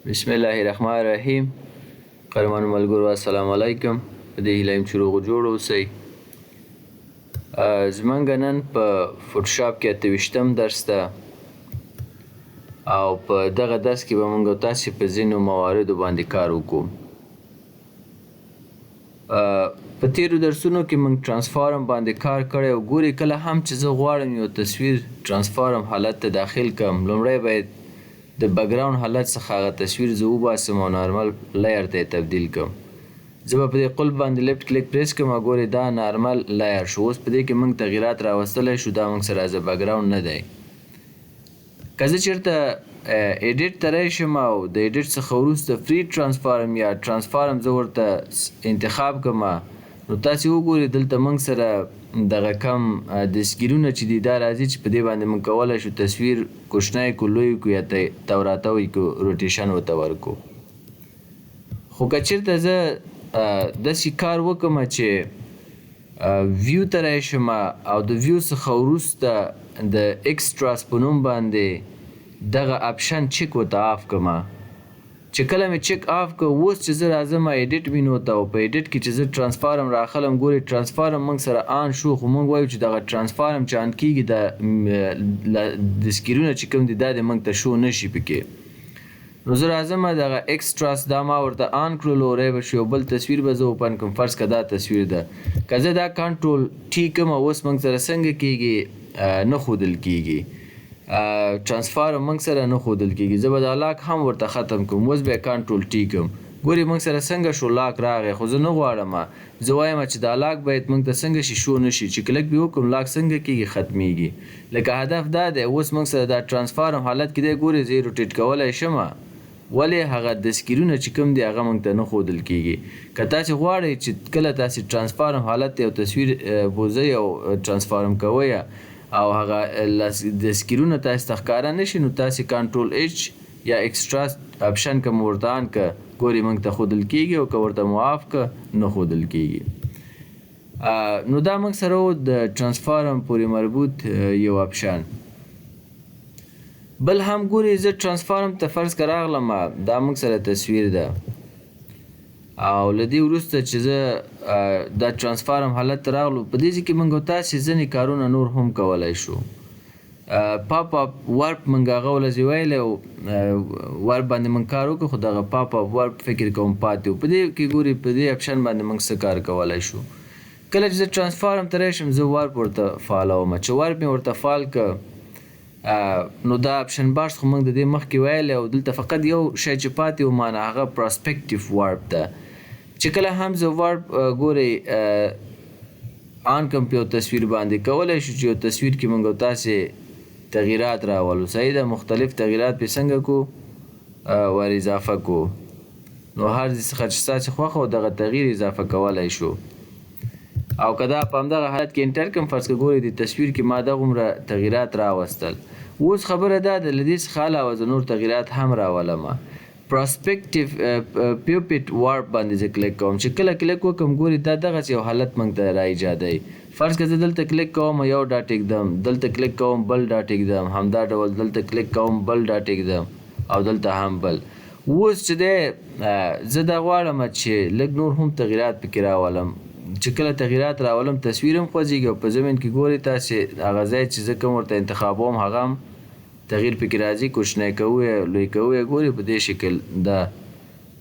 بسم الله الرحمن الرحیم. قدرمنو ملګرو السلام علیکم. په دې هیله یم چې روغ جوړ اوسئ. زمونږ نن په فوټوشاپ کې 28م درس ده او په دغه درس کې به موږ تاسې په ځینو مواردو باندې کار وکړو. په تیرو درسونو کې موږ ترانسفارم باندې کار کړی او ګوري کله هم چې زه غواړم یو تصویر ترانسفارم حالت ته داخل کړم، لومړی باید د بګراوند حالت څخه هغه تصویر زه وباسم او نارمل لایر ته یې تبدیل کړم. زه به په دې قلف باندې لیفت کلیک پریس کړم او ګورې دا نارمل لایر شو. اوس په دې کې موږ تغییرات راوستلی شو، دا موږ سره از بګراوند نه دی. که زه چېرته ایډیټ ته راشم او د ایډیټ څخه وروسته فری ترانسفارم یا ترانسفارم زه ورته انتخاب کړم، نو تاسې وګورئ دلته موږ سره دغه کم دستګیرونه چې دي دا راځي چې په دې باندې موږ کولی شو تصویر کوچنی کړو، لوی کړو یا تاو راتاو یې کړو، روټیشن ورته ورکړو. خو که چېرته زه داسې کار وکړم چې ویو ته راشم او د ویو څخه وروسته د ایکسټراس په نوم باندې دغه اپشن چک ورته آف کړم، چې کله مې چک آف کړ اوس چې زه راځم ایډیټ مینو ته او په ایډیټ کې چې زه ترانسفارم راخلم ګورې ترانسفارم موږ سره آن شو، خو موږ وایو چې دغه ترانسفارم چې آن کېږي د سکرینونه چې کوم دي دا د موږ ته شو نه شي پکې. نو زه راځم دغه ایکسټراس دا ما ورته آن کړلو، ری به شي یو بل تصویر به زه اوپن کړم. فرض که دا تصویر ده، که زه دا کنټرول ټي کړم اوس موږ سره څنګه کېږي نه ښودل کېږي، ترانسفارم موږ سره نه ښودل کېږي. زه به دا لاک هم ورته ختم کړم، اوس به یې کنټرول ټي کړم. ګورې موږ سره څنګه شو لاک راغی، خو زه نه غواړم، زه وایم چې دا لاک باید موږ ته څنګه شي شو نه شي، چې کلک به وکړم لاک څنګه کېږي ختمیږي. لکه هدف دا دی اوس موږ سره دا ترانسفارم حالت کې دی، ګورې زه یې روټیټ کولی شم ولې هغه دستګیرونه چې کوم دي هغه موږ ته نه ښودل کېږي. که تاسې غواړئ چې کله تاسې ترانسفارم حالت ته یو تصویر بوځئ او ترانسفارم کوئ او هغه دستګیرونه تاسې ته ښکاره نه شي، نو تاسې کنټرول ایچ یا ایکسټرا اپشن که مو ورته آن که ګورې موږ ته ښودل کېږي او که ورته مو آف که نه ښودل کېږي. نو دا موږ سره و د ترانسفارم پورې مربوط یو اپشن. بل هم ګورې زه ترانسفارم ته فرض که راغلم، دا موږ سره تصویر ده او له دې وروسته چې زه دا ترانسفارم حالت ته راغلو، په دې ځای کې موږ تاسې ځینې کارونه نور هم کولی شو. پاپ اپ ورپ موږ هغه ولځې ویلی او ورپ باندې موږ کار وکړو، خو دغه پاپ اپ ورپ فکر کوم پاتې و. په دې کې ګورې په دې اپشن باندې موږ څه کار کولی شو. کله چې زه ترانسفارم ته راشم زه ورپ ورته فالوم، چې ورپ مې ورته فال که نو دا اپشن بارز خو موږ د دې مخکې ویلی او دلته فقط یو شی چې پاتې و معنی هغه پراسپیکټیو ورپ ده، چې کله هم زه ورپ ګورئ آن کم په یو تصویر باندې کولی شو چې یو تصویر کې موږ تاسې تغییرات راولو. صحیح ده، مختلف تغییرات پې څنګه کو ور اضافه کو، نو هر ځای څخه چې ستاسې خوښه و دغه تغییر اضافه کولی شو. او که دا په همدغه حالت کې انټر کړم، فرض که ګورئ د تصویر کې ما دغومره تغییرات راوستل. اوس خبره دا ده له دې څخه علاوه زه نور تغییرات هم راولم. پراسپیکټیو پیوپټ وارپ باندې زه کلیک کوم، چې کله کلیک وکړم ګورئ دا دغسې یو حالت موږ ته را ایجادوي. فرض که زه دلته کلیک کوم یو ډاټ ایږدم، دلته کلیک کوم بل ډاټ ایږدم، همدا ډول دلته کلیک کوم بل ډاټ ایږدم او دلته هم بل. اوس چې دی زه دا غواړم چې لږ نور هم تغییرات پکې راولم، چې کله تغییرات راولم تصویر هم خوځېږي او په زمین کې ګورئ تاسې هغه ځای چې زه کوم ورته انتخابوم هغه هم تغییر پکې راځي، کوچنی کوو یا لوی کوو یا ګورئ په دې شکل دا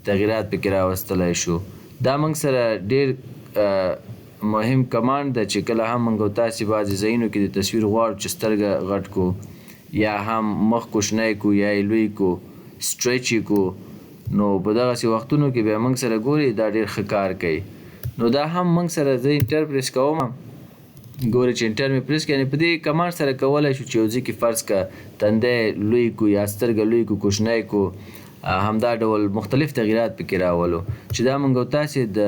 تغییرات پکې راوستلی شو. دا موږ سره ډېر مهم کمانډ ده چې کله هم موږ تاسې بعضې ځایونو کې د تصویر غواړو چې سترګه غټ کو یا هم مخ کوچنی کو یا یې لوی کو سټریچ یې کو، نو په دغسې وختونو کې بیا موږ سره ګورئ دا ډېر ښه کار کوي. نو دا هم موږ سره زه انټر پریس کوم، ګورئ چې انټر مې پریس کړ، یعنې په دې کمانډ سره کولی شو چې یو ځای کې فرض که تندی لوی کو یا سترګه لوی کو کوچنی کو، همدا ډول مختلف تغییرات پکې راولو، چې دا موږ تاسې د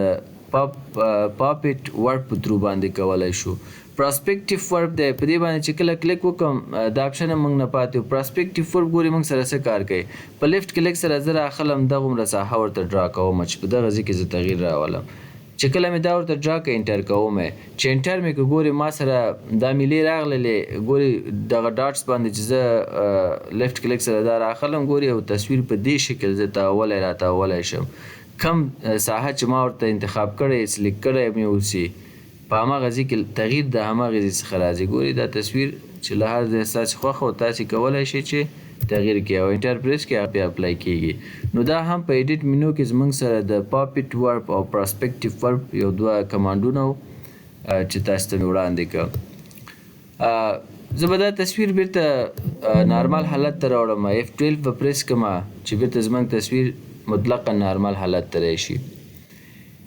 پاپټ ورپ په ترو باندې کولی شو. پراسپیکټیو ورپ دی، په دې باندې چې کله کلیک وکړم دا اپشن هم موږ نه پاتې و. پراسپیکټیو ورپ ګورئ موږ سره څه کار کوي، په لیفت کلیک سره زه راخلم دغومره ساحه ورته ډرا کوم چې په دغه ځای کې زه تغییر راولم، چې کله مې دا ورته ډرا که انټر کوم چې انټر مې که ګورې ما سره دا میلې راغللې ګورې دغه ډاټس باندې چې زه لیفټ کلیک سره دا راخلم ګورې یو تصویر په دې شکل زه راتاولی شم کم ساحه چې ما ورته انتخاب کړی سلیک کړی مې اوسي په هماغه ځای کې تغییر د هماغې ځای څخه راځي ګورې دا تصویر چې له هر ځای ستاسې خوښه او تاسې کولی شئ چې تغییر کړئ او انټر پریس کړئ هغه بیا اپلای کېږي نو دا هم په ایډیټ مینو کې زموږ سره د پاپټ ورب او پراسپیکټیو ورب یو دوه کمانډونه وو چې تاسو ته مې وړاندې کړم زه به دا تصویر بیرته نارمل حالت ته راوړم F12 به پریس کړم چې بیرته زموږ تصویر مطلقا نارمل حالت ته راشي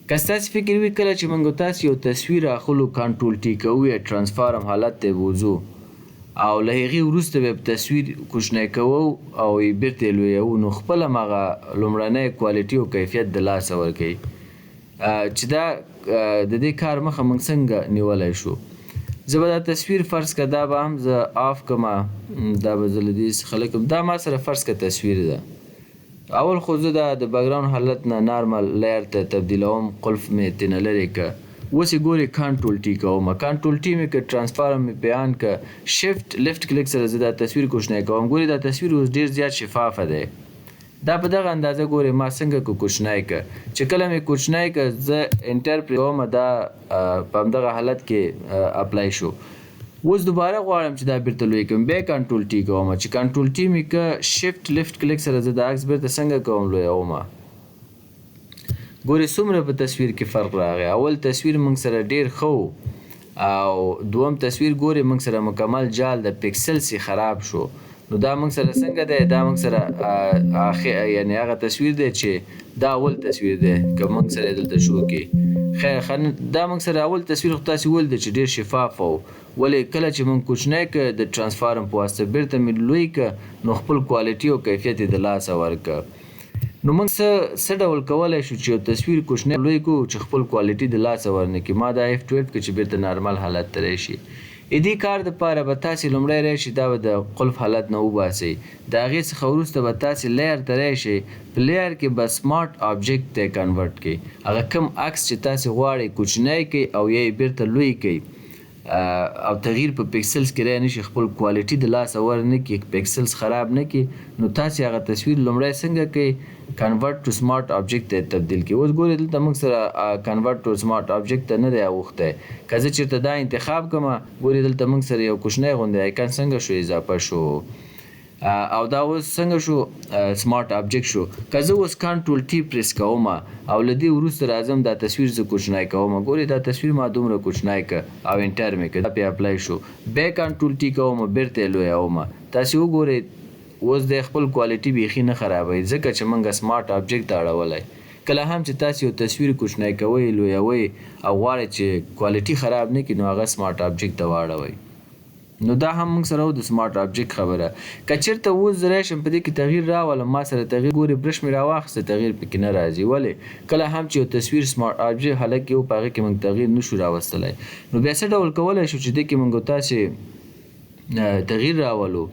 که ستاسې فکر وي کله چې موږ تاسو یو تصویر اخلو کنټرول ټي کوو یا ټرانسفارم حالت ته وځو او له هغې وروسته به په تصویر کوچنی کوو او یې بیرته یې لویوو نو خپله هماغه لومړنی کوالټي او کیفیت د لاسه ورکوي چې دا د دې کار مخه موږ څنګه نیولی شو زه به دا تصویر فرض که دا به هم زه آف کړم دا به زه له دې څخه لږ دا ما سره فرض که تصویر ده اول خو زه دا د بیکګراوند حالت نه نارمل لیر ته تبدیلوم قلف مې ترېنه لرې که اوس یې ګورې کنټرول ټي کوم کنټرول ټي مې که ټرانسفارم مې بیان که شفت لیفټ کلیک سره زه دا تصویر کوچنی کوم ګورې دا تصویر اوس ډېر زیات شفافه دی دا په دغه اندازه ګورې ما څنګه که کوچنی که چې کله مې کوچنی که زه انټر پرې کوم دا په همدغه حالت کې اپلای شو اوس دوباره غواړم چې دا بیرته لوی کړم بیا کنټرول ټي کوم چې کنټرول ټي مې که شفت لیفټ کلیک سره زه د عکس بیرته څنګه کوم لویوم ګورې څومره په تصویر کې فرق راغی اول تصویر موږ سره ډېر ښه او دوم تصویر ګورې موږ سره مکمل جال د پکسل سي خراب شو نو دا موږ سره څنګه دی دا موږ سره یعنی هغه تصویر دی چې دا اول تصویر دی که موږ سره دلته شو کې خیر دا موږ سره اول تصویر خو تاسې ولید چې ډېر شفاف و ولې کله چې موږ کوچنی که د ټرانسفارم په واسطه بیرته مې لوی که نو خپل کوالټي او کیفیت یې د لاسه ورکړه نو موږ څه ډول کولی شو چې یو تصویر کوچنی لوی کړو چې خپل کوالټي د لاسه ورنکړي ما دا F12 که چې بیرته نارمل حالت ته راشي دې کار دپاره به تاسې لومړی راشي دا به د قلف حالت نه وباسئ د هغې څخه وروسته به تاسې لیر ته راشئ په لیر کې به سمارټ آبجیکټ ته کنورټ کړئ هغه کوم عکس چې تاسې غواړئ کوچنی کړئ او یا یې بیرته لوی کړئ او تغییر په پکسلز کې رای نشي خپل کوالټي د لاسه ورنه کړي پکسلز خراب نه کړي نو تاسې هغه تصویر لومړی څنګه کوئ کنورټ ټو سمارټ آبجیکټ ته تبدیل کړي اوس ګورئ دلته موږ سره کنورټ ټو سمارټ آبجیکټ ته نه دی اوښتی که زه چېرته دا انتخاب کړم ګورئ دلته موږ سره یو کوچنی غوندې آیکن څنګه شو اضافه شو او دا اوس څنګه شو سمارټ آبجیکټ شو که زه اوس کنټرول ټي پریس کوم او له دې وروسته راځم دا تصویر زه کوچنی کوم ګورئ دا تصویر ما دومره کوچنی که او انټر مې که دا پې اپلای شو بیا کنټرول ټي کوم بیرته یې لویوم تاسې وګورئ اوس د خپل کوالټي بیخي نه خرابوي ځکه چې موږ سمارټ آبجیکټ ته اړولی کله هم چې تاسې یو تصویر کوچنی کوئ لویوئ او غواړئ چې کوالټي خراب نه کړي نو هغه سمارټ آبجیکټ ته واړوئ نو دا هم موږ سره و د سمارټ آبجیکټ خبره که چېرته اوس زه راشم په دې کې تغییر راولم ما سره تغییر ګورې برش مې راواخیسته تغییر پکې نه راځي ولې کله هم چې یو تصویر سمارټ آبجیکټ حالت کې و په هغې کې موږ تغییر نشو راوستلی نو بیا څه ډول کولی شو چې دې کې موږ تاسې تغییر راولو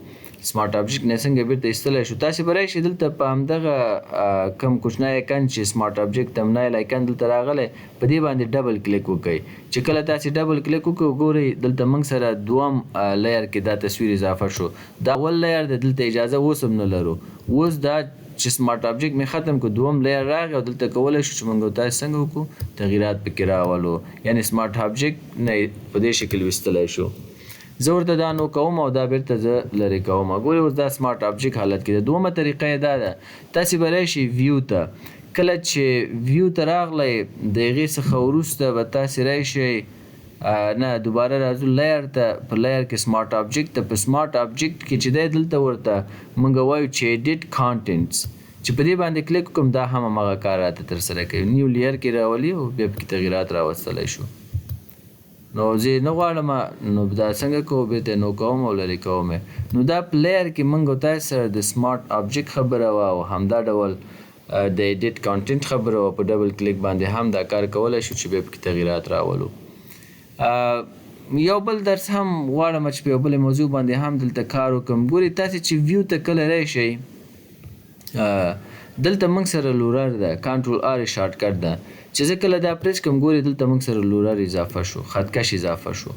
سمارټ آبجیکټ نه څنګه بیرته ایستلی شو تاسې به راشئ دلته په همدغه کم کوچنی آیکن چې سمارټ آبجیکټ تمنایل آیکن دلته راغلی په دې باندې ډبل کلیک وکړئ چې کله تاسې ډبل کلیک وکړئ ګورئ دلته موږ سره دوم لیر کې دا تصویر اضافه شو دا اول لیر دی دلته اجازه اوس هم نه لرو اوس دا چې سمارټ آبجیکټ مې ختم کړو دوم لیر راغی او دلته کولی شو چې موږ تاسې څنګه وکړو تغییرات پکې راولو یعنې سمارټ آبجیکټ نه په دې شکل ویستلی شو زه ورته دا نو کوم او دا بیرته زه لرې کوم ګورئ اوس دا سمارټ آبجیکټ حالت کې ده دومه طریقه یې دا ده تاسې به راشئ ویو ته کله چې ویو ته راغلی د هغې څخه وروسته به تاسې راشئ نه دوباره راځو لیر ته په لیر کې سمارټ آبجیکټ ته په سمارټ آبجیکټ کې چې دی دلته ورته موږ وایو چې ایډیټ کانټینټس چې په دې باندې کلیک وکړم دا هم هماغه کار راته ترسره کوي نیو لیر کې راولي او بیا پکې تغییرات راوستلی شو نو زه نه غواړم نو دا څنګه کوو بیرته نو کوم او لرې کوم نو دا په لیر کې موږ او تاسې سره د سمارټ آبجیکټ خبره وه او همدا ډول د ایډیټ کانټینټ خبره وه په ډبل کلیک باندې هم دا کار کولی شو چې بیا پکې تغییرات راولو یو بل درس هم غواړم چې په یو بلې موضوع باندې هم دلته کار وکړم ګورئ تاسې چې ویو ته کله راشئ دلته موږ سره لورر ده، کنټرول آر شارټ کټ ده چې زه کله دا پریس کوم ګورې دلته موږ سره لورر اضافه شو، خطکش اضافه شو.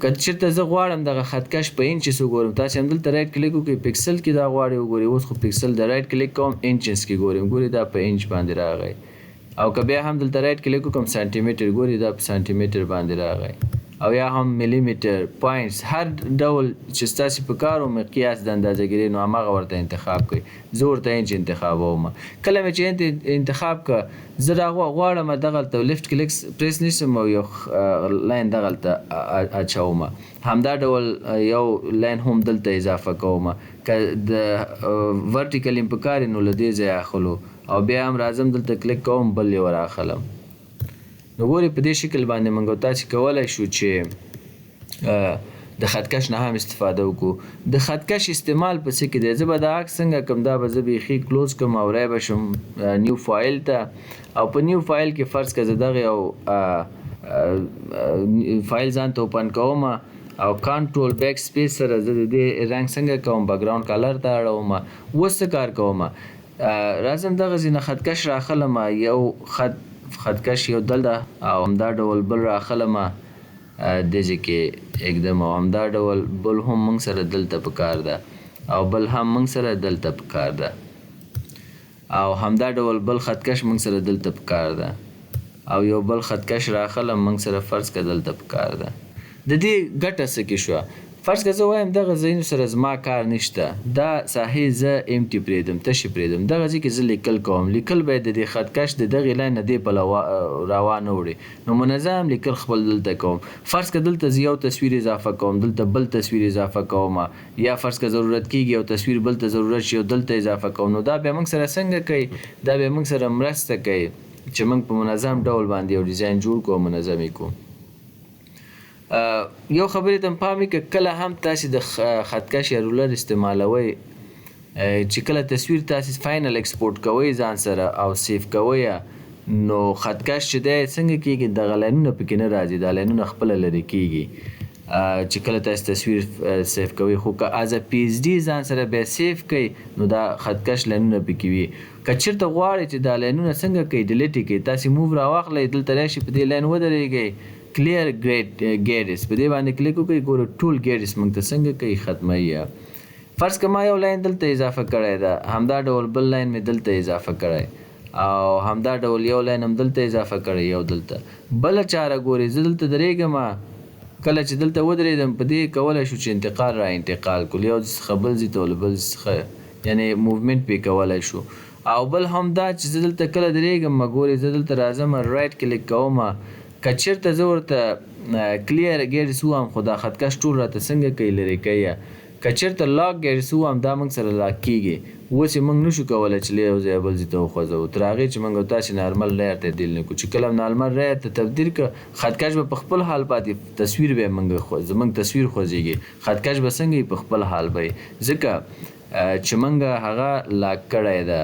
که چېرته زه غواړم دغه خطکش په انچس وګورم، تاسې هم دلته رایټ کلیک وکړئ، پکسل کې دا غواړئ وګورئ. اوس خو پکسل د رایټ کلیک کوم انچس کې ګورم، ګورئ دا په انچ باندې راغی. او که بیا هم دلته رایټ کلیک وکړم سانتي میټر، ګورئ دا په سانتي میټر باندې راغی. او یا هم ملي میټر، پوینټس، هر ډول چې ستاسې په کار و مقیاس د اندازهګیرۍ نو هماغه ورته انتخاب کړئ. زه ورته انچ انتخابوم. کله مې چې انتخاب کړه زه غواړم دغلته لیفټ کلیک پریس نیسم او یو لاین دغلته اچوم. همدا ډول یو لاین هم دلته اضافه کوم. که د ورټیکل یم په کار نو له دې ځایه اخلو او بیا هم راځم دلته کلیک کوم بل یې وراخلم. نو ګورئ په دې شکل باندې موږ تاسې کولی شو چې د خطکش نه هم استفاده وکړو. د خطکش استعمال په څه کې دی؟ زه به دا عکس څنګه کوم دا به زه بیخي کلوز کړم او رای به شم نیو فایل ته. او په نیو فایل کې فرض که زه دغه یو فایل ځان ته اوپن کوم او کنټرول بیک سپیس سره زه د دې رنګ څنګه کوم بکګراوند کلر ته اړوم. اوس څه کار کوم؟ راځم دغسې نه خطکش راخلم، یو خطکش یو دلته او همدا ډول بل راخلم دې ځای کې اکدم، او همدا ډول بل هم موږ سره دلته په کار ده او بل هم موږ سره دلته په کار ده او همدا ډول بل خطکش موږ سره دلته په کار ده او یو بل خطکش راخلم موږ سره فرض که دلته په کار ده. د دې ګټه څه کې شوه؟ فرض که زه وایم دغه ځایونو سره زما کار نشته، دا ساحې زه امټي پرېږدم، تشې پرېږدم، دغه ځای کې زه لیکل کوم. لیکل باید د دې خطکش د دغې لاین نه دې پله راوانه وړي. نو منظم لیکل خپل دلته کوم. فرض که دلته زه یو تصویر اضافه کوم، دلته بل تصویر اضافه کوم، یا فرض که ضرورت کېږي یو تصویر بل ته ضرورت شي یو دلته اضافه کوم، نو دا بیا موږ سره څنګه کوي؟ دا بیا موږ سره مرسته کوي چې موږ په منظم ډول باندې یو ډیزاین جوړ کړو او منظم یې کړو. یو خبرې ته پام وکړه، کله هم تاسې د خطکش یا رولر استعمالوئ چې کله تصویر تاسې فاینل ایکسپورټ کوئ ځان سره او سیف کوئ، نو خطکش چې دی څنګه کېږي؟ دغه لاینونه پکې نه راځي، دا لاینونه خپله لرې کېږي چې کله تاسې تصویر سیف کوئ. خو که از پی ایچ ډي ځان سره بیا سیف کوئ نو دا خطکش لاینونه پکې وي. که چېرته غواړئ چې دا لاینونه څنګه کوئ ډیلیټ یې کړئ، تاسې موو راواخلئ، دلته راشئ په دې لاین ودرېږئ، کلیر ګیډس په دې باندې کلیک وکړئ، ګوره ټول ګیډس موږ ته څنګه کوي ختموي. فرض که ما یو لاین دلته اضافه کړی ده، همدا ډول بل لاین مې دلته اضافه کړی او همدا ډول یو لاین هم دلته اضافه کړی، یو دلته. بله چاره ګورئ، زه دلته درېږم، کله چې دلته ودرېدم په دې کولی شو چې انتقال را انتقال کړو، یو ځای څخه بل ځای ته له بل ځای څخه یعنې موومنټ پې کولی شو. او بل هم دا چې زه دلته کله درېږم ګورئ، زه دلته راځم رایټ کلیک کوم، که چېرته زه ورته کلیر ګیډس ووایم خو دا خطکش ټول راته څنګه کوي؟ لرې کوي. که چېرته لاک ګیډس ووایم دا موږ سره لاک کېږي. اوس یې موږ نشو کولی چې له یو ځایه بل ځای ته وخوځوو تر هغې چې موږ تاسې نارمل رایر ته تبدیل نه کړو. چې کله نارمل رایر ته تبدیل کړه خطکش به په خپل حال پاتې، تصویر به زموږ تصویر خوځېږي، خطکش به څنګه په خپل حال به ځکه چې موږ هغه لاک کړی ده.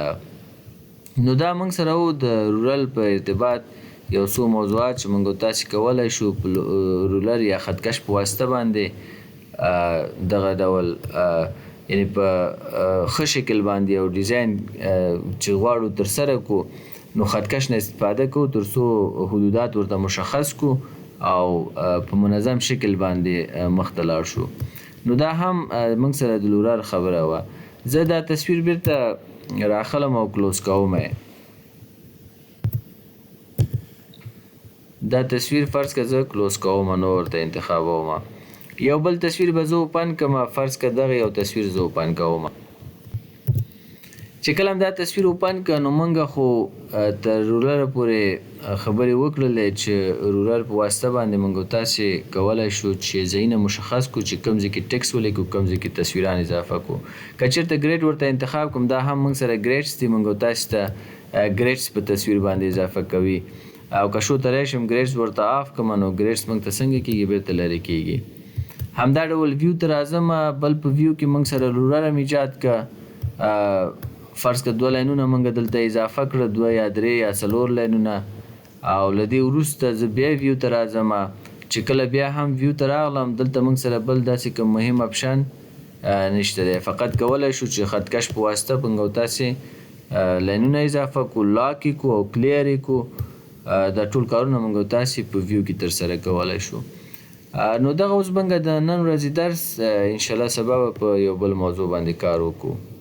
نو دا موږ سره و د رورل په ارتباط یو څو موضوعات چې موږ تاسې کولی شو په رولر یا خطکش په واسطه باندې دغه ډول یعنې په ښه شکل باندې یو ډیزاین چې غواړو ترسره کړو نو خطکش نه استفاده کوو تر څو حدودات ورته مشخص کړو او په منظم شکل باندې مخته لاړ شو. نو دا هم موږ سره د لورر خبره وه. زه دا تصویر بیرته راخلم او کلوز کوم. دا تصویر فرض که زه کلوز کوم نو ورته انتخابوم. یو بل تصویر به زه اوپن کړم، فرض که دغه یو تصویر زه اوپن کوم. چې کله هم دا تصویر اوپن کړه نو موږ خو تر رولره پورې خبرې وکړلې چې رولر په واسطه باندې موږ تاسې کولی شو چې ځایونه مشخص کړو چې کوم ځای کې ټکس ولیکو، کوم ځای کې تصویران اضافه کړو. که چېرته ګریډ ورته انتخاب کړم دا هم موږ سره ګریډس دي، موږ تاسې ته ګریډس په تصویر باندې اضافه کوي. او که شو ته راشم ګریډس ورته آف کړم نو ګریډس موږ ته څنګه کېږي؟ بېرته لرې کېږي. همدا ډول ویو ته راځم، بل په ویو کې موږ سره رولر هم ایجاد کړه. فرض که 2 لاینونه موږ دلته اضافه کړه، 2 یا 3 یا 4 لاینونه. او له دې وروسته زه بیا ویو ته راځم، چې کله بیا هم ویو ته راغلم دلته موږ سره بل داسې کوم مهم اپشن نشته دی، فقط کولی شو چې خطکش په واسطه موږ تاسې لاینونه اضافه کو، لاک یې کو او کلیر یې کو. دا ټول کارونه موږ او تاسې په ویو کې ترسره کولی شو. نو دغه اوس بنګه د نن ورځې درس انشاءالله سبا به په یو بل موضوع باندې کار وکړو.